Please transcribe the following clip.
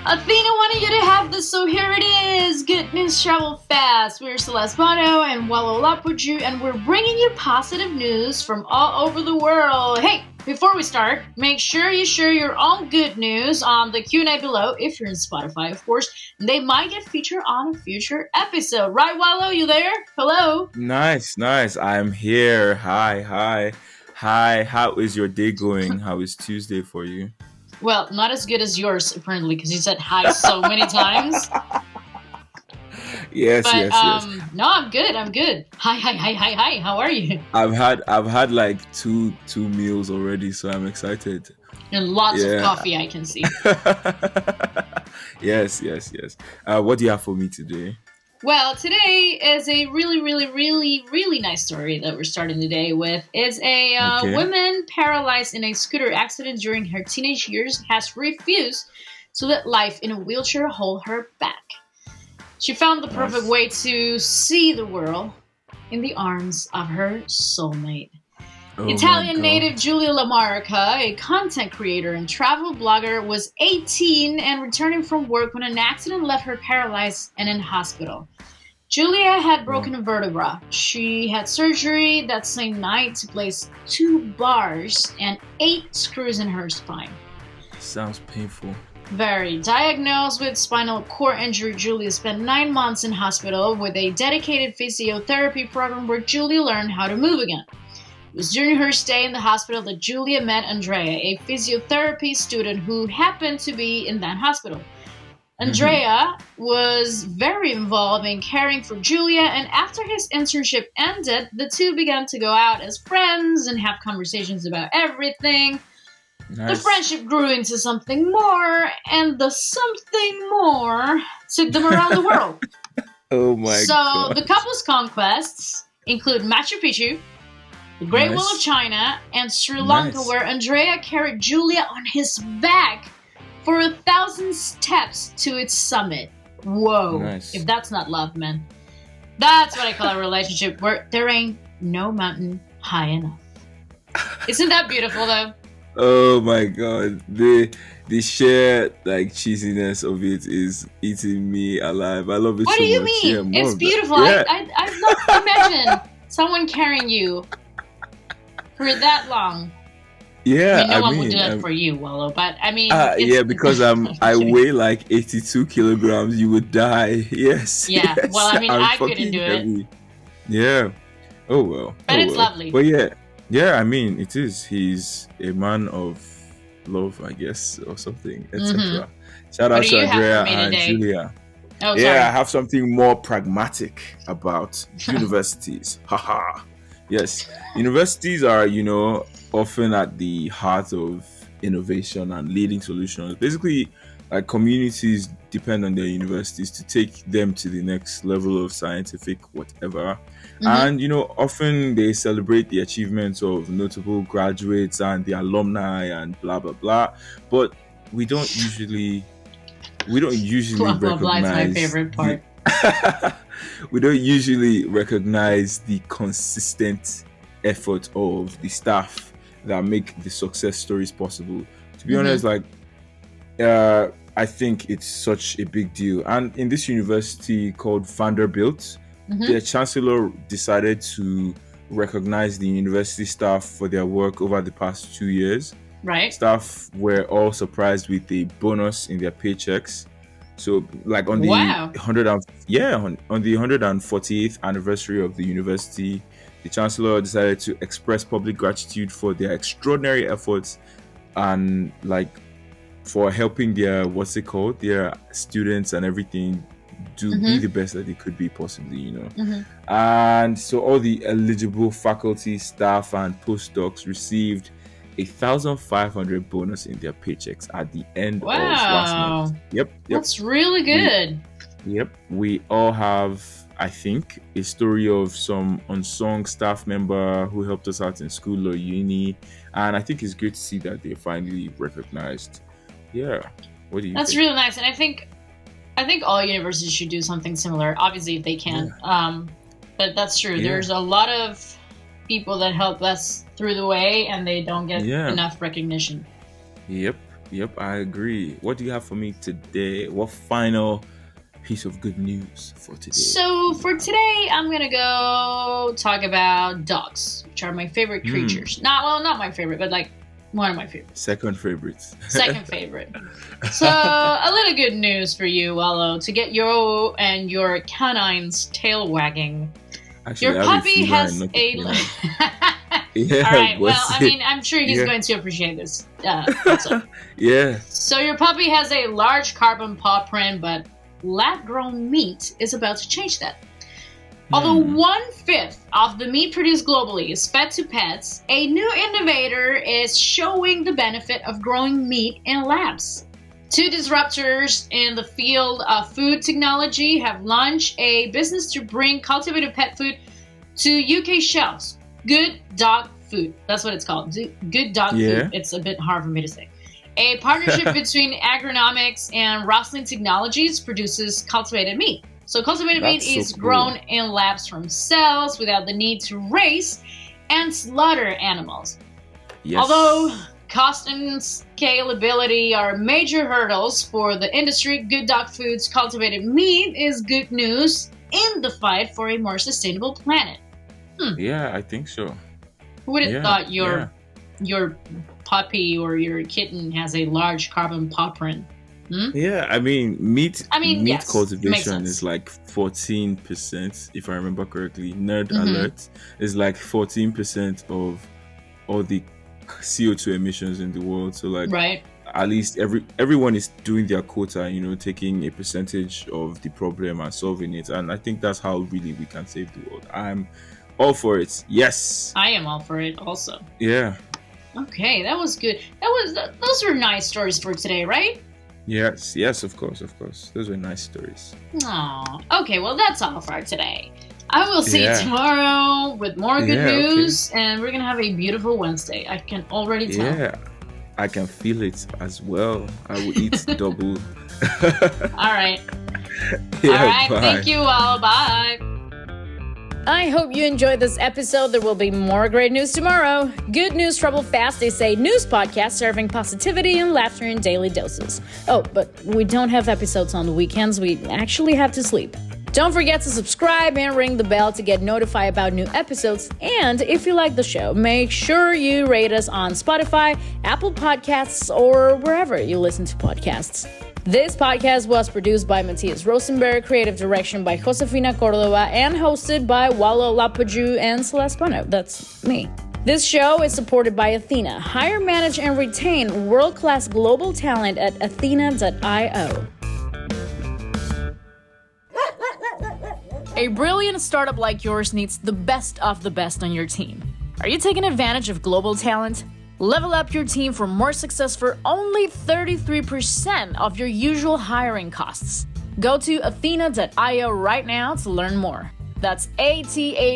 Athena wanted you to have this, so here it is. Good news travel fast. We're Celeste Bono and Wallow Lapuju, and we're bringing you positive news from all over the world. Hey, before we start, make sure you share your own good news on the Q&A below, if you're in Spotify, of course. They might get featured on a future episode. Right, Wallow? You there? Hello? Nice, nice. I'm here. Hi. How is your day going? How is Tuesday for you? Well, not as good as yours, apparently, because you said hi so many times. Yes, But yes, yes. no, I'm good. I'm good. Hi. How are you? I've had like two meals already, so I'm excited. And lots of Yeah. coffee, I can see. Yes. What do you have for me today? Well, today is a really nice story that we're starting the day with. It's a Okay. woman paralyzed in a scooter accident during her teenage years has refused to let life in a wheelchair hold her back. She found the perfect Nice. way to see the world in the arms of her soulmate. Oh my Italian native god. Giulia Lamarca, a content creator and travel blogger, was 18 and returning from work when an accident left her paralyzed and in hospital. Julia had Wow. broken a vertebra. She had surgery that same night to place 2 bars and 8 screws in her spine. Sounds painful. Very. Diagnosed with spinal cord injury, Julia spent 9 months in hospital with a dedicated physiotherapy program where Julia learned how to move again. It was during her stay in the hospital that Julia met Andrea, a physiotherapy student who happened to be in that hospital. Mhm. Andrea was very involved in caring for Julia, and after his internship ended, the two began to go out as friends and have conversations about everything. The Nice. friendship grew into something more, and the something more took them around the world. Oh my So the god. couple's conquests include Machu Picchu, the Great Wall of Nice. China, and Sri Lanka, Nice. where Andrea carried Julia on his back for 1,000 steps to its summit. Whoa. If Nice. that's not love, man. That's what I call a relationship where there ain't no mountain high enough. Isn't that beautiful, though? Oh my god, the sheer like cheesiness of it is eating me alive. I love it What do so you much. Yeah, mean? more It's of that. beautiful. Yeah, I'd love to imagine someone carrying you for that long. I yeah. mean, no I one would do mean, that for you, Wallow, but I mean, yeah, it's. because I I'm kidding. weigh like 82 kilograms. You would die. Yes, Yeah, well, yes. I mean, I'm I couldn't do fucking it, heavy. Yeah. Oh well. but Oh it's well. lovely. But yeah, yeah. I mean, it is. He's a man of love, I guess, or something, Mm-hmm. etc. Shout What out do to you have for Andrea me and today? Julia. Oh, Yeah, I sorry. have something more pragmatic about universities. Haha. Yes, universities are, often at the heart of innovation and leading solutions. Basically, like communities depend on their universities to take them to the next level of scientific whatever. Mm-hmm. And often they celebrate the achievements of notable graduates and the alumni and blah blah blah. But we don't usually we don't usually Blah blah blah is my recognize favorite the part. we don't usually recognize the consistent effort of the staff that make the success stories possible. To be Mm-hmm. honest, like I think it's such a big deal. And in this university called Vanderbilt, Mm-hmm. the chancellor decided to recognize the university staff for their work over the past 2 years. Right. Staff were all surprised with a bonus in their paychecks. So, like on the Wow. on the 148th anniversary of the university, the chancellor decided to express public gratitude for their extraordinary efforts and like for helping their what's it called their students and everything do be Mm-hmm. the best that they could be possibly. Mm-hmm. And so all the eligible faculty, staff, and postdocs received 1,500 bonus in their paychecks at the end of last month. Wow. Yep. That's really We good. Yep. We all have, I think, a story of some unsung staff member who helped us out in school or uni. And I think it's great to see that they're finally recognized. Yeah. What do you That's think? really nice, and I think all universities should do something similar. Obviously, if they can. Yeah. But that's true. Yeah. There's a lot of people that help us through the way, and they don't get Yeah. enough recognition. Yep. Yep, I agree. What do you have for me today? What final piece of good news for today? So for today, I'm gonna go talk about dogs, which are my favorite creatures. Not my favorite, but like one of my favorites. Second favorites. Second favorite. So a little good news for you, Wallow, to get you and your canine's tail wagging. Actually, Your puppy has a. Yeah, all right. Well, I mean, I'm sure he's going to appreciate this. Yeah. So your puppy has a large carbon paw print, but lab-grown meat is about to change that. Although 1/5 of the meat produced globally is fed to pets, a new innovator is showing the benefit of growing meat in labs. Two disruptors in the field of food technology have launched a business to bring cultivated pet food to UK shelves. Good Dog Food. That's what it's called. Good Dog Food. It's a bit hard for me to say. A partnership between Agronomics and Rustling Technologies produces cultivated meat. So cultivated meat is grown in labs from cells without the need to raise and slaughter animals. Yes. Although cost and scalability are major hurdles for the industry, Good Dog Food's cultivated meat is good news in the fight for a more sustainable planet. Yeah, I think so. Who would have thought your puppy or your kitten has a large carbon paw print? Yeah, I mean, meat yes, cultivation is like 14%, if I remember correctly. Nerd alert is like 14% of all the CO2 emissions in the world. So like, at least everyone is doing their quota, taking a percentage of the problem and solving it. And I think that's how really we can save the world. I'm all for it. Yes. I am all for it also. Yeah. Okay, that was good. Those were nice stories for today, right? Yes, of course. Those were nice stories. Aw. Okay, well, that's all for today. I will see you tomorrow with more good news, and we're going to have a beautiful Wednesday. I can already tell. Yeah, I can feel it as well. I will eat double. All right. Yeah, all right, bye. Thank you all. Bye. I hope you enjoyed this episode. There will be more great news tomorrow. Good News Trouble Fast is a news podcast serving positivity and laughter in daily doses. Oh, but we don't have episodes on the weekends. We actually have to sleep. Don't forget to subscribe and ring the bell to get notified about new episodes. And if you like the show, make sure you rate us on Spotify, Apple Podcasts, or wherever you listen to podcasts. This podcast was produced by Matthias Rosenberg, creative direction by Josefina Cordova, and hosted by Wallo Lapaju and Celeste Bono. That's me. This show is supported by Athyna. Hire, manage, and retain world-class global talent at Athyna.io. A brilliant startup like yours needs the best of the best on your team. Are you taking advantage of global talent? Level up your team for more success for only 33% of your usual hiring costs. Go to Athyna.io right now to learn more. That's Athyna.io.